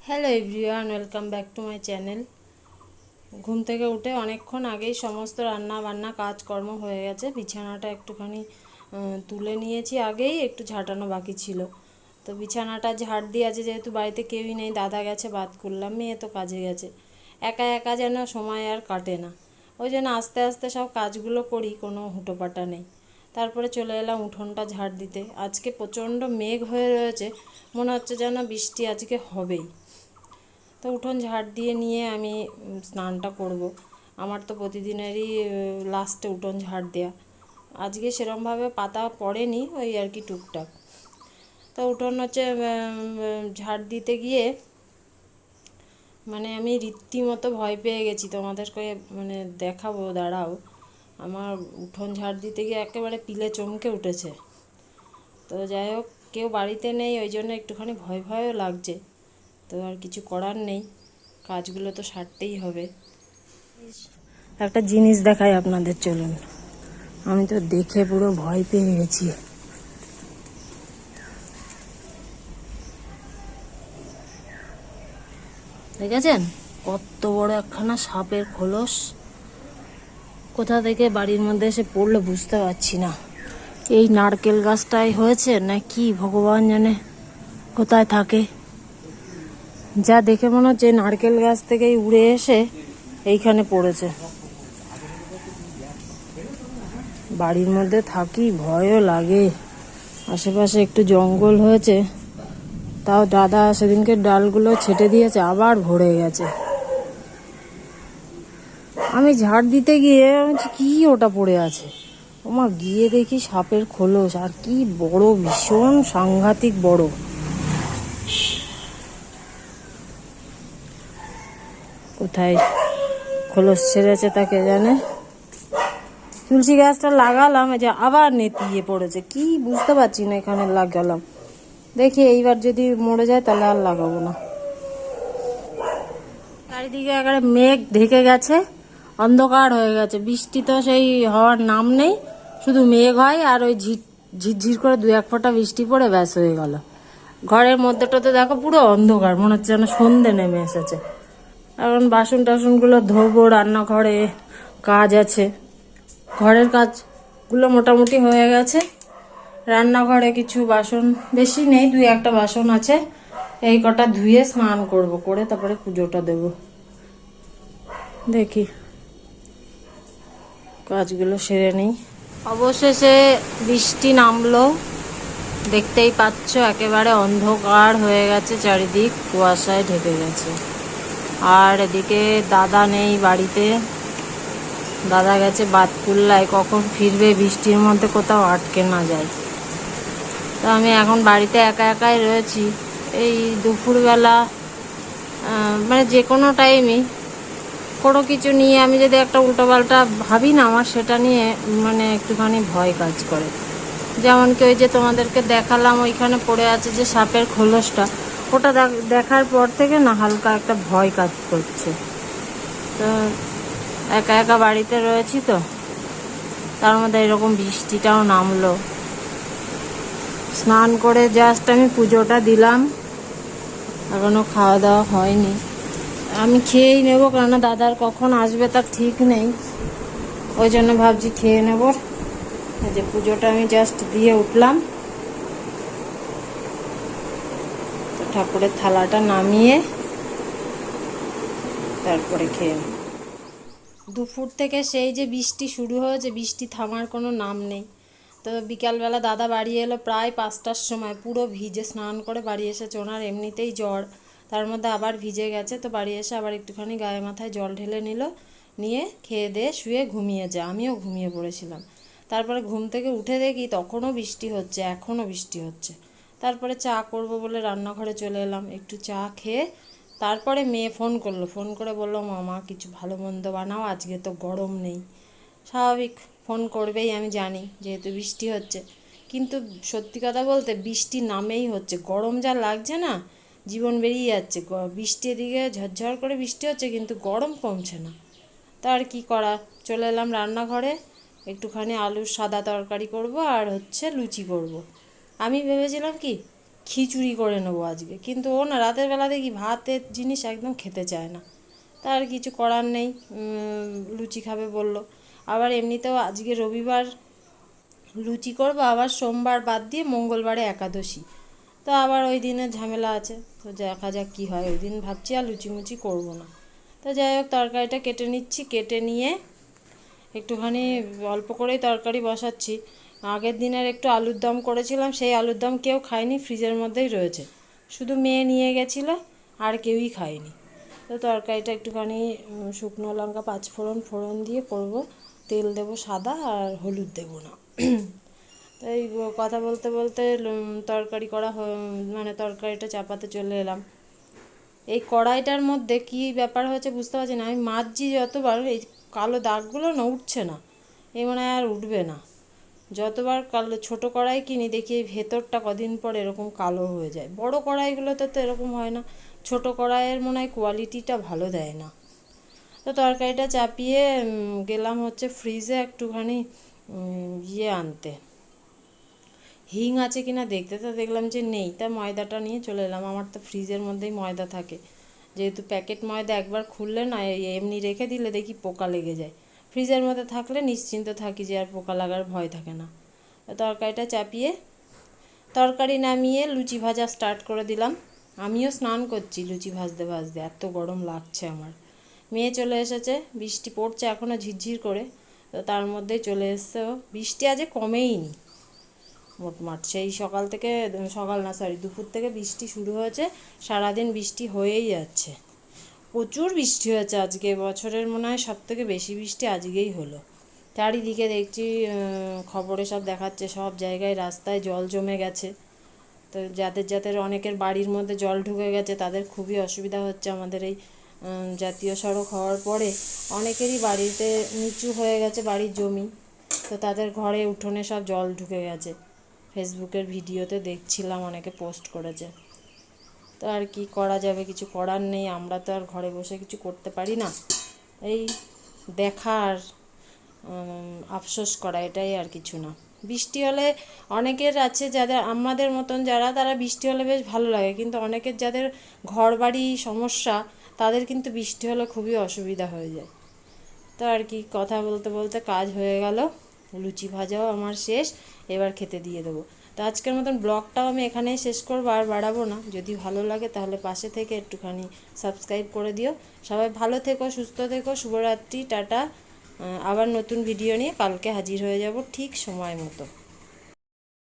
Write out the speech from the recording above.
Hello everyone, welcome back to my channel. ঘুম থেকে উঠে অনেকক্ষণ আগেই সমস্ত রান্না বান্না কাজকর্ম হয়ে গেছে। বিছানাটা একটুখানি তুলে নিয়েছি, আগেই একটু ঝাঁটানো বাকি ছিল। তো বিছানাটা ঝাড় দিয়ে আছে, যেহেতু বাড়িতে কেউই নেই, দাদা গেছে বাদ করলাম, মেয়ে তো কাজে গেছে। একা একা যেন সময় আর কাটে না, ওই জন্য আস্তে আস্তে সব কাজগুলো করি, কোনো হুটোপাটা নেই। তারপরে চলে এলাম উঠোনটা ঝাড় দিতে। আজকে প্রচণ্ড মেঘ হয়ে রয়েছে, মনে হচ্ছে যেন বৃষ্টি আজকে হবেই। তো উঠোন ঝাড় দিয়ে নিয়ে আমি স্নানটা করব। আমার তো প্রতিদিনেরই লাস্টে উঠোন ঝাড় দেওয়া। আজকে সেরমভাবে পাতা পড়েনি, ওই আর কি টুকটাক। তো উঠোন হচ্ছে ঝাড় দিতে গিয়ে মানে আমি রীতিমতো ভয় পেয়ে গেছি, তোমাদেরকে মানে দেখাবো, দাঁড়াও। আমার উঠোন ঝাড় দিতে গিয়ে একেবারে পিলে চমকে উঠেছে। তো যাই হোক, কেউ বাড়িতে নেই, ওই জন্য একটুখানি ভয় ভয়ও লাগছে। তো আর কিছু করার নেই, কাজগুলো তো সারতেই হবে। একটা জিনিস দেখাই আপনাদের, চলুন। আমি তো দেখে পুরো ভয় পেয়ে গেছি। দেখেছেন কত বড় একখানা সাপের খোলস? কোথা থেকে বাড়ির মধ্যে এসে পড়লো বুঝতে পারছি না। এই নারকেল গাছটাই হয়েছে না কি ভগবান জানে কোথায় থাকে। যা দেখে মনে হচ্ছে নারকেল গাছ থেকেই উড়ে এসে এইখানে পড়েছে। বাড়ির মধ্যে থাকি, ভয়ও লাগে। আশেপাশে একটু জঙ্গল হয়েছে, তাও দাদা সেদিনকে ডালগুলো ছেটে দিয়েছে, আবার ভরে গেছে। আমি ঝাড় দিতে গিয়ে কি ওটা পড়ে আছে, ওমা গিয়ে দেখি সাপের খোলস, আর কি বড়, ভীষণ সাংঘাতিক বড়। কোথায় খোলস ছেড়েছে তাকে জানে। তুলসী গাছটা লাগালাম, যে আবার নেতিয়ে পড়েছে, কি বুঝতে পারছি না। এখানে লাগালাম, দেখি এইবার যদি মরে যায় তাহলে আর লাগাবো না। চারিদিকে একেবারে মেঘ ঢেকে গেছে, অন্ধকার হয়ে গেছে। বৃষ্টি তো সেই হওয়ার নাম নেই, শুধু মেঘ হয় আর ওই ঝিরঝির করে দু এক ফোঁটা বৃষ্টি পড়ে ব্যাস হয়ে গেল। ঘরের মধ্যেটা তো দেখো পুরো অন্ধকার, মনে হচ্ছে যেন সন্ধে নেমে এসেছে। এখন বাসন টাসনগুলো ধোবো, রান্নাঘরে কাজ আছে। ঘরের কাজগুলো মোটামুটি হয়ে গেছে। রান্নাঘরে কিছু বাসন বেশি নেই, দুই একটা বাসন আছে, এই কটা ধুয়ে স্নান করব, করে তারপরে পুজোটা দেব। দেখি কাজগুলো সেরে নেই। অবশেষে বৃষ্টি নামলো, দেখতেই পাচ্ছ একেবারে অন্ধকার হয়ে গেছে, চারিদিক কুয়াশায় ঢেকে গেছে। আর এদিকে দাদা নেই বাড়িতে, দাদা গেছে বাতকুল্লায়, কখন ফিরবে বৃষ্টির মধ্যে কোথাও আটকে না যায়। তো আমি এখন বাড়িতে একা একাই রয়েছি। এই দুপুরবেলা মানে যে কোনো টাইমই কোনো কিছু নিয়ে আমি যদি একটা উল্টোপাল্টা ভাবি না, আমার সেটা নিয়ে মানে একটুখানি ভয় কাজ করে। যেমন কি ওই যে তোমাদেরকে দেখালাম ওইখানে পড়ে আছে যে সাপের খোলসটা, ওটা দেখার পর থেকে না হালকা একটা ভয় কাজ করছে। তো একা একা বাড়িতে রয়েছি, তো তার মধ্যে এরকম বৃষ্টিটাও নামলো। স্নান করে জাস্ট আমি পুজোটা দিলাম, এখনো খাওয়া দাওয়া হয়নি। আমি খেয়েই নেবো, কেননা দাদার কখন আসবে তার ঠিক নেই, ওই জন্য ভাবছি খেয়ে নেব। এই যে পুজোটা আমি জাস্ট দিয়ে উঠলাম, তো ঠাকুরের থালাটা নামিয়ে তারপরে খেয়ে নেব। দুপুর থেকে সেই যে বৃষ্টি শুরু হয়েছে, বৃষ্টি থামার কোনো নাম নেই। তো বিকালবেলা দাদা বাড়ি এলো প্রায় 5টার সময়, পুরো ভিজে স্নান করে বাড়ি এসেছে। ওনার এমনিতেই জ্বর, তার মধ্যে আবার ভিজে গেছে। তো বাড়ি এসে আবার একটুখানি গায়ে মাথায় জল ঢেলে নিল, নিয়ে খেয়ে দিয়ে শুয়ে ঘুমিয়ে যায়। আমিও ঘুমিয়ে পড়েছিলাম। তারপরে ঘুম থেকে উঠে দেখি তখনও বৃষ্টি হচ্ছে, এখনও বৃষ্টি হচ্ছে। তারপরে চা করব বলে রান্নাঘরে চলে এলাম, একটু চা খেয়ে তারপরে মেয়ে ফোন করলো, ফোন করে বললো মামা কিছু ভালো মন্দ বানাও, আজকে তো গরম নেই। স্বাভাবিক, ফোন করবেই, আমি জানি যেহেতু বৃষ্টি হচ্ছে। কিন্তু সত্যি কথা বলতে বৃষ্টি নামেই হচ্ছে, গরম যা লাগছে না, জীবন বেরিয়ে যাচ্ছে। বৃষ্টি এদিকে ঝরঝর করে বৃষ্টি হচ্ছে, কিন্তু গরম কমছে না। তা আর কী করা, চলে এলাম রান্নাঘরে, একটুখানি আলুর সাদা তরকারি করব আর হচ্ছে লুচি করব। আমি ভেবেছিলাম কি খিচুড়ি করে নেবো আজকে, কিন্তু ও না রাতের বেলা দেখি ভাতের জিনিস একদম খেতে চায় না। তার কিছু করার নেই, লুচি খাবে বলল। আবার এমনিতেও আজকে রবিবার, লুচি করবো, আবার সোমবার বাদ দিয়ে মঙ্গলবারে একাদশী, তো আবার ওই দিনের ঝামেলা আছে। তো দেখা যাক কী হয়, ওই দিন ভাবছি আর লুচি মুচি করবো না। তো যাই হোক, তরকারিটা কেটে নিচ্ছি, কেটে নিয়ে একটুখানি অল্প করেই তরকারি বসাচ্ছি। আগের দিনের একটু আলুর দম করেছিলাম, সেই আলুর দম কেউ খায়নি, ফ্রিজের মধ্যেই রয়েছে, শুধু মেয়ে নিয়ে গেছিলো, আর কেউই খায়নি। তো তরকারিটা একটুখানি শুকনো লঙ্কা ফোড়ন দিয়ে করব, তেল দেবো সাদা, আর হলুদ দেবো না। তো এই কথা বলতে বলতে তরকারি মানে তরকারিটা চাপাতে চলে এলাম। এই কড়াইটার মধ্যে কি ব্যাপার হয়েছে বুঝতে পারছি না, আমি মাজছি যতবার এই কালো দাগগুলো না উঠছে না, এই মনে হয় আর উঠবে না। যতবার কালো ছোটো কড়াই কিনি দেখি এই ভেতরটা কদিন পর এরকম কালো হয়ে যায়। বড় কড়াইগুলোতে তো এরকম হয় না, ছোটো কড়াইয়ের মনে হয় কোয়ালিটিটা ভালো দেয় না। তো তরকারিটা চাপিয়ে গেলাম হচ্ছে ফ্রিজে একটুখানি আনতে, হিং আছে কিনা দেখতে। তো দেখলাম যে নেই, তা ময়দাটা নিয়ে চলে এলাম। আমার তো ফ্রিজের মধ্যেই ময়দা থাকে, যেহেতু প্যাকেট ময়দা একবার খুললে না এমনি রেখে দিলে দেখি পোকা লেগে যায়। ফ্রিজের মধ্যে থাকলে নিশ্চিন্ত থাকি যে আর পোকা লাগার ভয় থাকে না। তরকারিটা চাপিয়ে তরকারি নামিয়ে লুচি ভাজা স্টার্ট করে দিলাম। আমিও স্নান করছি লুচি ভাজতে ভাজতে, এত গরম লাগছে আমার। মেয়ে চলে এসেছে, বৃষ্টি পড়ছে এখনও ঝিরঝির করে, তো তার মধ্যেই চলে এসছে ও। বৃষ্টি আজকে কমেইনি মোটমাট, সেই দুপুর থেকে বৃষ্টি শুরু হয়েছে, সারাদিন বৃষ্টি হয়েই যাচ্ছে। প্রচুর বৃষ্টি হয়েছে আজকে, বছরের মনে হয় সবথেকে বেশি বৃষ্টি আজকেই হলো। চারিদিকে দেখছি খবরে সব দেখাচ্ছে, সব জায়গায় রাস্তায় জল জমে গেছে। তো যাদের অনেকের বাড়ির মধ্যে জল ঢুকে গেছে তাদের খুবই অসুবিধা হচ্ছে। আমাদের এই জাতীয় সড়ক হওয়ার পরে অনেকেরই বাড়িতে নিচু হয়ে গেছে বাড়ির জমি, তো তাদের ঘরে উঠোনে সব জল ঢুকে গেছে। ফেসবুকের ভিডিওতে দেখছিলাম, অনেকে পোস্ট করেছে। তো আর কি করা যাবে, কিছু করার নেই, আমরা তো আর ঘরে বসে কিছু করতে পারি না। এই দেখার আফসোস করা, এটাই আর কিছু না। বৃষ্টি হলে অনেকের আছে যাদের আমাদের মতন তারা বৃষ্টি হলে বেশ ভালো লাগে, কিন্তু অনেকের যাদের ঘর বাড়ি সমস্যা তাদের কিন্তু বৃষ্টি হলে খুবই অসুবিধা হয়ে যায়। তো আর কি, কথা বলতে বলতে কাজ হয়ে গেল, লুচি ভাজাও আমার শেষ, এবার খেতে দিয়ে দেবো। তো আজকের মতন ব্লগটাও আমি এখানেই শেষ করবো, আর বাড়াবো না। যদি ভালো লাগে তাহলে পাশে থেকে একটুখানি সাবস্ক্রাইব করে দিও। সবাই ভালো থেকো, সুস্থ থেকো, শুভরাত্রি, টাটা। আবার নতুন ভিডিও নিয়ে কালকে হাজির হয়ে যাব ঠিক সময় মতো।